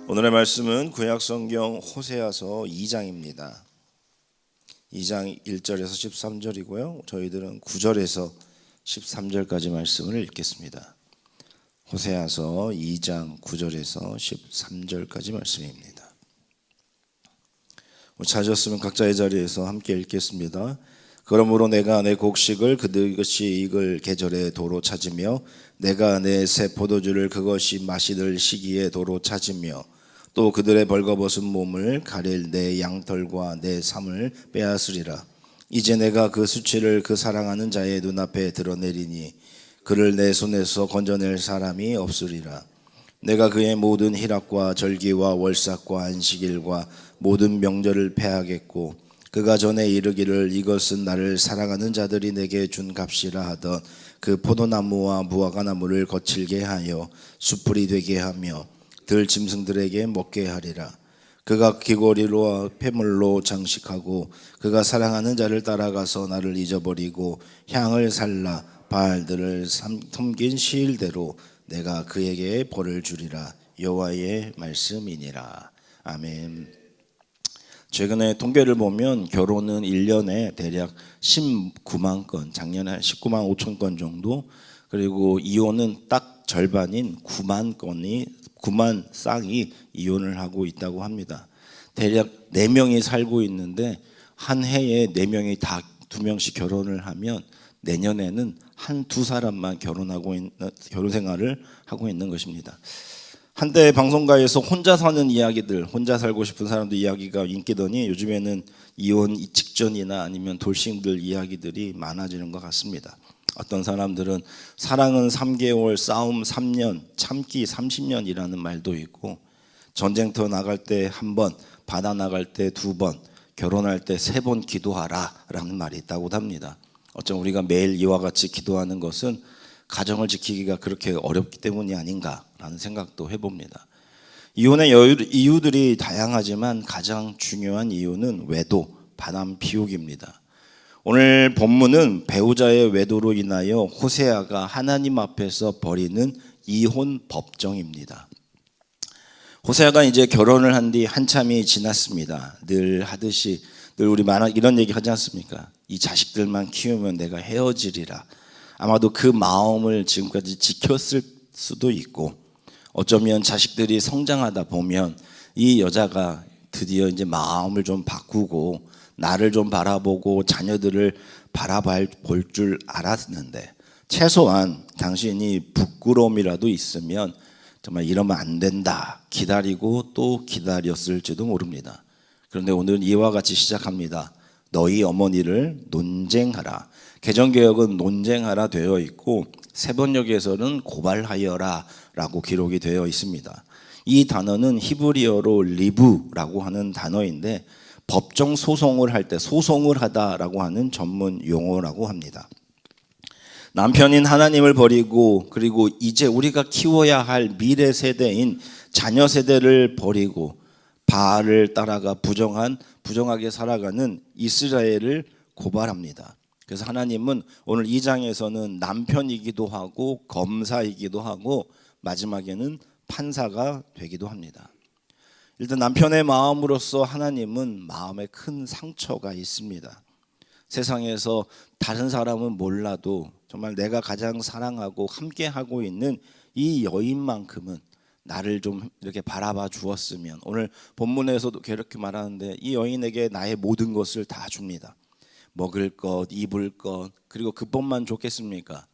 오늘의 말씀은 구약성경 호세아서 2장입니다. 2장 1절에서 13절이고요. 저희들은 9절에서 13절까지 말씀을 읽겠습니다. 호세아서 2장 9절에서 13절까지 말씀입니다. 찾으셨으면 각자의 자리에서 함께 읽겠습니다. 그러므로 내가 내 곡식을 그것이 익을 계절에 도로 찾으며 내가 내 새 포도주를 그것이 마시들 시기에 도로 찾으며 또 그들의 벌거벗은 몸을 가릴 내 양털과 내 삶을 빼앗으리라. 이제 내가 그 수치를 그 사랑하는 자의 눈앞에 드러내리니 그를 내 손에서 건져낼 사람이 없으리라. 내가 그의 모든 희락과 절기와 월삭과 안식일과 모든 명절을 패하겠고 그가 전에 이르기를 이것은 나를 사랑하는 자들이 내게 준 값이라 하던 그 포도나무와 무화과나무를 거칠게 하여 수풀이 되게 하며 들 짐승들에게 먹게 하리라. 그가 귀고리로 폐물로 장식하고 그가 사랑하는 자를 따라가서 나를 잊어버리고 향을 살라 바알들을 섬긴 시일대로 내가 그에게 벌을 주리라. 여호와의 말씀이니라. 아멘. 최근에 통계를 보면 결혼은 1년에 대략 19만 건, 작년에 19만 5천 건 정도, 그리고 이혼은 딱 절반인 9만 쌍이 이혼을 하고 있다고 합니다. 대략 4명이 살고 있는데 한 해에 4명이 다 2명씩 결혼을 하면 내년에는 한 2사람만 결혼 생활을 하고 있는 것입니다. 한때 방송가에서 혼자 사는 이야기들, 혼자 살고 싶은 사람들 이야기가 인기더니 요즘에는 이혼 직전이나 아니면 돌싱들 이야기들이 많아지는 것 같습니다. 어떤 사람들은 사랑은 3개월, 싸움 3년, 참기 30년이라는 말도 있고, 전쟁터 나갈 때 1번, 바다 나갈 때 2번, 결혼할 때 3번 기도하라 라는 말이 있다고 합니다. 어쩜 우리가 매일 이와 같이 기도하는 것은 가정을 지키기가 그렇게 어렵기 때문이 아닌가라는 생각도 해봅니다. 이혼의 이유들이 다양하지만 가장 중요한 이유는 외도, 바람 피우기입니다. 오늘 본문은 배우자의 외도로 인하여 호세아가 하나님 앞에서 벌이는 이혼 법정입니다. 호세아가 이제 결혼을 한 뒤 한참이 지났습니다. 늘 하듯이 늘 우리 이런 얘기 하지 않습니까? 이 자식들만 키우면 내가 헤어지리라. 아마도 그 마음을 지금까지 지켰을 수도 있고, 어쩌면 자식들이 성장하다 보면 이 여자가 드디어 이제 마음을 좀 바꾸고 나를 좀 바라보고 자녀들을 바라볼 줄 알았는데, 최소한 당신이 부끄러움이라도 있으면 정말 이러면 안 된다 기다리고 또 기다렸을지도 모릅니다. 그런데 오늘은 이와 같이 시작합니다. 너희 어머니를 논쟁하라. 개정개혁은 논쟁하라 되어 있고 세번역에서는 고발하여라 라고 기록이 되어 있습니다. 이 단어는 히브리어로 리브라고 하는 단어인데 법정 소송을 할 때 소송을 하다라고 하는 전문 용어라고 합니다. 남편인 하나님을 버리고 그리고 이제 우리가 키워야 할 미래 세대인 자녀 세대를 버리고 바알을 따라가 부정하게 살아가는 이스라엘을 고발합니다. 그래서 하나님은 오늘 2장에서는 남편이기도 하고 검사이기도 하고 마지막에는 판사가 되기도 합니다. 일단 남편의 마음으로서 하나님은 마음에 큰 상처가 있습니다. 세상에서 다른 사람은 몰라도 정말 내가 가장 사랑하고 함께하고 있는 이 여인만큼은 나를 좀 이렇게 바라봐 주었으면. 오늘 본문에서도 그렇게 말하는데 이 여인에게 나의 모든 것을 다 줍니다. 먹을 것, 입을 것, 그리고 그것만 좋겠습니까?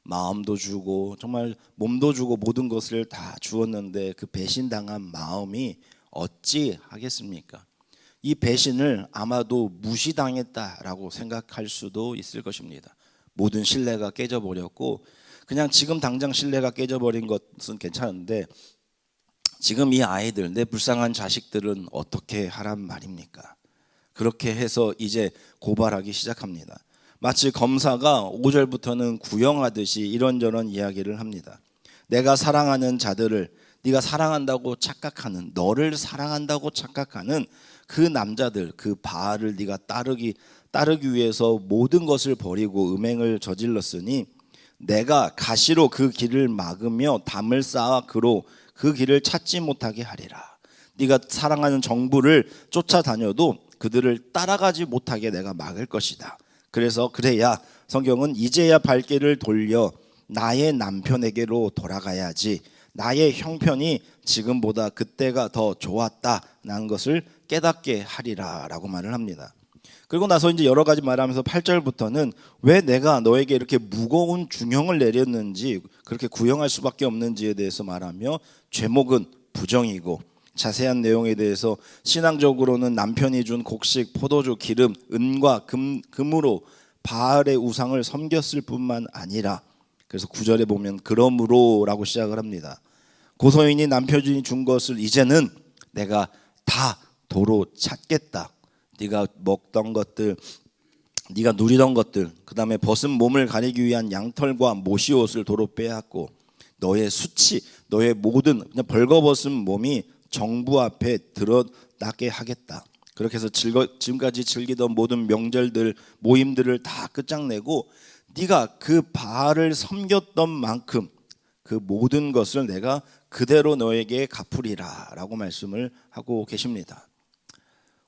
마음도 주고 정말 몸도 주고 모든 것을 다 주었는데 그 배신당한 마음이 어찌 하겠습니까? 이 배신을 아마도 무시당했다라고 생각할 수도 있을 것입니다. 모든 신뢰가 깨져버렸고, 그냥 지금 당장 신뢰가 깨져버린 것은 괜찮은데 지금 이 아이들, 내 불쌍한 자식들은 어떻게 하란 말입니까? 그렇게 해서 이제 고발하기 시작합니다. 마치 검사가 5절부터는 구형하듯이 이런저런 이야기를 합니다. 내가 사랑하는 자들을, 네가 사랑한다고 착각하는, 너를 사랑한다고 착각하는 그 남자들, 그 바알을 네가 따르기 위해서 모든 것을 버리고 음행을 저질렀으니 내가 가시로 그 길을 막으며 담을 쌓아 그로 그 길을 찾지 못하게 하리라. 네가 사랑하는 정부를 쫓아다녀도 그들을 따라가지 못하게 내가 막을 것이다. 그래서 그래야 성경은 이제야 발길을 돌려 나의 남편에게로 돌아가야지 나의 형편이 지금보다 그때가 더 좋았다라는 것을 깨닫게 하리라 라고 말을 합니다. 그리고 나서 이제 여러 가지 말하면서 8절부터는 왜 내가 너에게 이렇게 무거운 중형을 내렸는지, 그렇게 구형할 수밖에 없는지에 대해서 말하며, 죄목은 부정이고 자세한 내용에 대해서 신앙적으로는 남편이 준 곡식, 포도주, 기름, 은과 금으로 바알의 우상을 섬겼을 뿐만 아니라, 그래서 9절에 보면 그러므로라고 시작을 합니다. 고소인이 남편이 준 것을 이제는 내가 다 도로 찾겠다. 네가 먹던 것들, 네가 누리던 것들, 그 다음에 벗은 몸을 가리기 위한 양털과 모시옷을 도로 빼앗고 너의 수치, 너의 모든 그냥 벌거벗은 몸이 정부 앞에 드러나게 하겠다. 그렇게 해서 지금까지 즐기던 모든 명절들, 모임들을 다 끝장내고 네가 그 바알을 섬겼던 만큼 그 모든 것을 내가 그대로 너에게 갚으리라 라고 말씀을 하고 계십니다.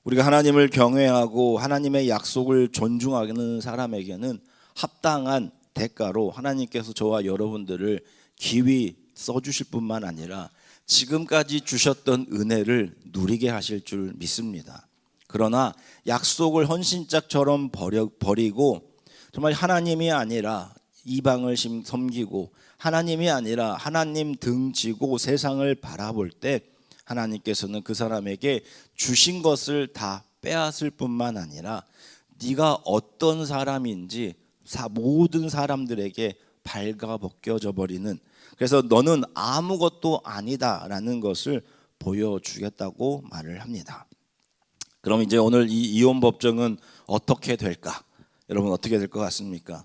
우리가 하나님을 경외하고 하나님의 약속을 존중하는 사람에게는 합당한 대가로 하나님께서 저와 여러분들을 기휘 써주실 뿐만 아니라 지금까지 주셨던 은혜를 누리게 하실 줄 믿습니다. 그러나 약속을 헌신짝처럼 버리고 정말 하나님이 아니라 이방을 섬기고 하나님이 아니라 하나님 등지고 세상을 바라볼 때 하나님께서는 그 사람에게 주신 것을 다 빼앗을 뿐만 아니라 네가 어떤 사람인지 모든 사람들에게 발가벗겨져 버리는, 그래서 너는 아무것도 아니다라는 것을 보여주겠다고 말을 합니다. 그럼 이제 오늘 이 이혼 법정은 어떻게 될까? 여러분 어떻게 될 것 같습니까?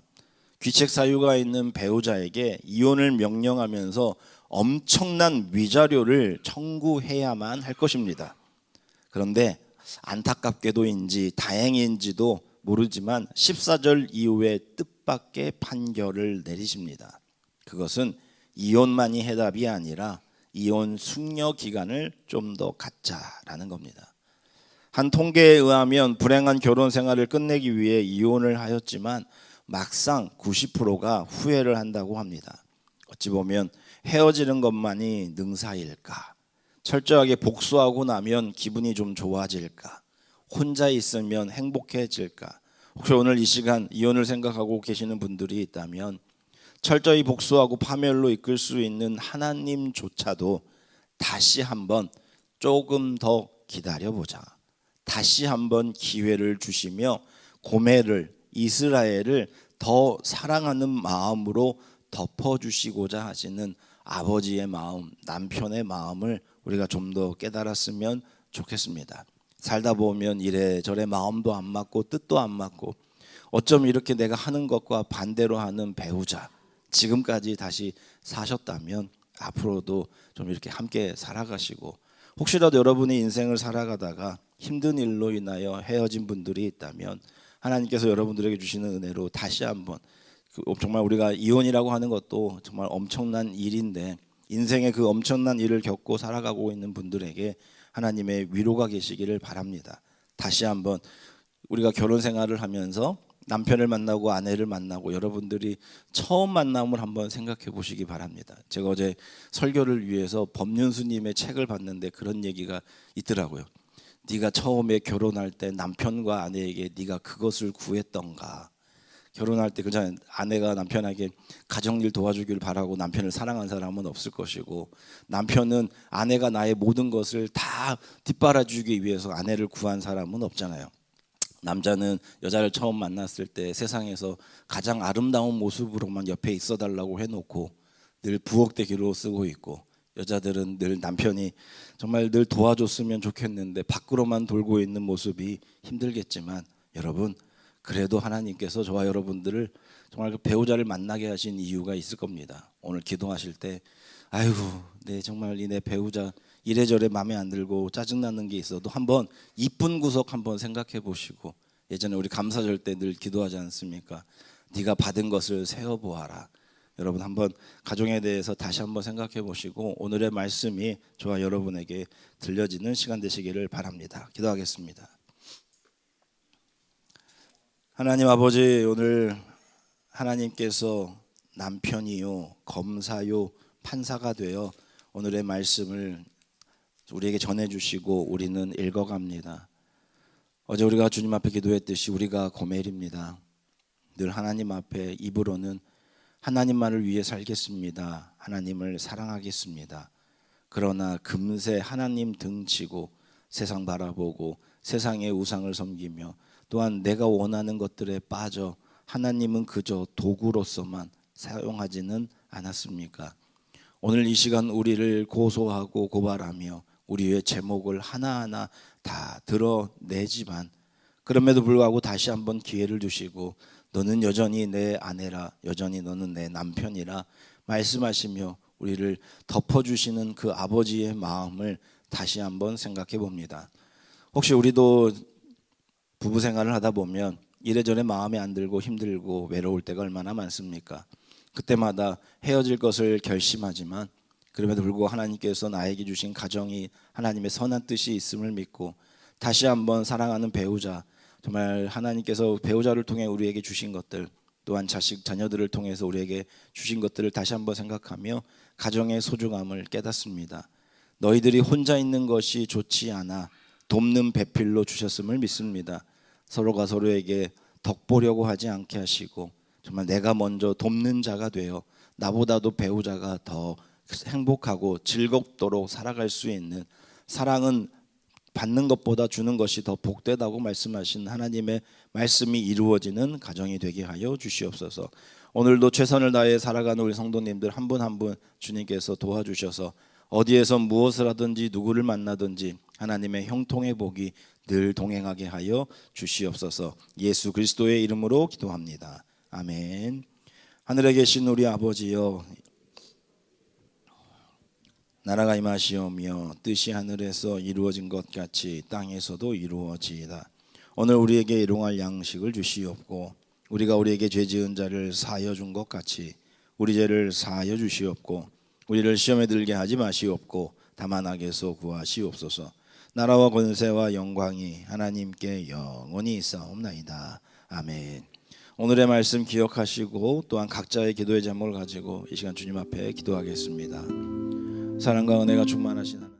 귀책 사유가 있는 배우자에게 이혼을 명령하면서 엄청난 위자료를 청구해야만 할 것입니다. 그런데 안타깝게도인지 다행인지도 모르지만 14절 이후에 뜻밖의 판결을 내리십니다. 그것은 이혼만이 해답이 아니라 이혼 숙려 기간을 좀 더 갖자라는 겁니다. 한 통계에 의하면 불행한 결혼 생활을 끝내기 위해 이혼을 하였지만 막상 90%가 후회를 한다고 합니다. 어찌 보면 헤어지는 것만이 능사일까? 철저하게 복수하고 나면 기분이 좀 좋아질까? 혼자 있으면 행복해질까? 혹시 오늘 이 시간 이혼을 생각하고 계시는 분들이 있다면 철저히 복수하고 파멸로 이끌 수 있는 하나님조차도 다시 한번 조금 더 기다려보자. 다시 한번 기회를 주시며 고멜을, 이스라엘을 더 사랑하는 마음으로 덮어주시고자 하시는 아버지의 마음, 남편의 마음을 우리가 좀 더 깨달았으면 좋겠습니다. 살다 보면 이래저래 마음도 안 맞고 뜻도 안 맞고 어쩜 이렇게 내가 하는 것과 반대로 하는 배우자, 지금까지 다시 사셨다면 앞으로도 좀 이렇게 함께 살아가시고, 혹시라도 여러분이 인생을 살아가다가 힘든 일로 인하여 헤어진 분들이 있다면 하나님께서 여러분들에게 주시는 은혜로 다시 한번, 정말 우리가 이혼이라고 하는 것도 정말 엄청난 일인데 인생의 그 엄청난 일을 겪고 살아가고 있는 분들에게 하나님의 위로가 계시기를 바랍니다. 다시 한번 우리가 결혼 생활을 하면서 남편을 만나고 아내를 만나고 여러분들이 처음 만남을 한번 생각해 보시기 바랍니다. 제가 어제 설교를 위해서 법륜스님의 책을 봤는데 그런 얘기가 있더라고요. 네가 처음에 결혼할 때 남편과 아내에게 네가 그것을 구했던가. 결혼할 때 그냥 아내가 남편에게 가정일 도와주길 바라고 남편을 사랑한 사람은 없을 것이고, 남편은 아내가 나의 모든 것을 다 뒷바라주기 위해서 아내를 구한 사람은 없잖아요. 남자는 여자를 처음 만났을 때 세상에서 가장 아름다운 모습으로만 옆에 있어달라고 해놓고 늘 부엌대기로 쓰고 있고, 여자들은 늘 남편이 정말 늘 도와줬으면 좋겠는데 밖으로만 돌고 있는 모습이 힘들겠지만, 여러분 그래도 하나님께서 저와 여러분들을 정말 그 배우자를 만나게 하신 이유가 있을 겁니다. 오늘 기도하실 때 아이고 내 정말 내 배우자 이래저래 마음에 안 들고 짜증나는 게 있어도 한번 이쁜 구석 한번 생각해 보시고, 예전에 우리 감사절 때 늘 기도하지 않습니까? 네가 받은 것을 세어보아라. 여러분 한번 가정에 대해서 다시 한번 생각해 보시고 오늘의 말씀이 저와 여러분에게 들려지는 시간 되시기를 바랍니다. 기도하겠습니다. 하나님 아버지, 오늘 하나님께서 남편이요, 검사요, 판사가 되어 오늘의 말씀을 우리에게 전해주시고 우리는 읽어갑니다. 어제 우리가 주님 앞에 기도했듯이 우리가 고멜입니다. 늘 하나님 앞에 입으로는 하나님만을 위해 살겠습니다, 하나님을 사랑하겠습니다. 그러나 금세 하나님 등치고 세상 바라보고 세상의 우상을 섬기며 또한 내가 원하는 것들에 빠져 하나님은 그저 도구로서만 사용하지는 않았습니까? 오늘 이 시간 우리를 고소하고 고발하며 우리의 제목을 하나하나 다 드러내지만 그럼에도 불구하고 다시 한번 기회를 주시고 너는 여전히 내 아내라, 여전히 너는 내 남편이라 말씀하시며 우리를 덮어주시는 그 아버지의 마음을 다시 한번 생각해 봅니다. 혹시 우리도 부부 생활을 하다 보면 이래저래 마음에 안 들고 힘들고 외로울 때가 얼마나 많습니까? 그때마다 헤어질 것을 결심하지만 그럼에도 불구하고 하나님께서 나에게 주신 가정이 하나님의 선한 뜻이 있음을 믿고 다시 한번 사랑하는 배우자, 정말 하나님께서 배우자를 통해 우리에게 주신 것들, 또한 자식 자녀들을 통해서 우리에게 주신 것들을 다시 한번 생각하며 가정의 소중함을 깨닫습니다. 너희들이 혼자 있는 것이 좋지 않아 돕는 배필로 주셨음을 믿습니다. 서로가 서로에게 덕보려고 하지 않게 하시고 정말 내가 먼저 돕는 자가 되어 나보다도 배우자가 더 행복하고 즐겁도록 살아갈 수 있는, 사랑은 받는 것보다 주는 것이 더 복되다고 말씀하신 하나님의 말씀이 이루어지는 가정이 되게 하여 주시옵소서. 오늘도 최선을 다해 살아가는 우리 성도님들 한 분 한 분 주님께서 도와주셔서 어디에서 무엇을 하든지 누구를 만나든지 하나님의 형통의 복이 늘 동행하게 하여 주시옵소서. 예수 그리스도의 이름으로 기도합니다. 아멘. 하늘에 계신 우리 아버지여, 나라가 임하시오며 뜻이 하늘에서 이루어진 것 같이 땅에서도 이루어지이다. 오늘 우리에게 일용할 양식을 주시옵고 우리가 우리에게 죄 지은 자를 사하여 준 것 같이 우리 죄를 사하여 주시옵고 우리를 시험에 들게 하지 마시옵고 다만 악에서 구하시옵소서. 나라와 권세와 영광이 하나님께 영원히 있사옵나이다. 아멘. 오늘의 말씀 기억하시고 또한 각자의 기도의 제목을 가지고 이 시간 주님 앞에 기도하겠습니다. 사랑과 은혜가 충만하신 하나님,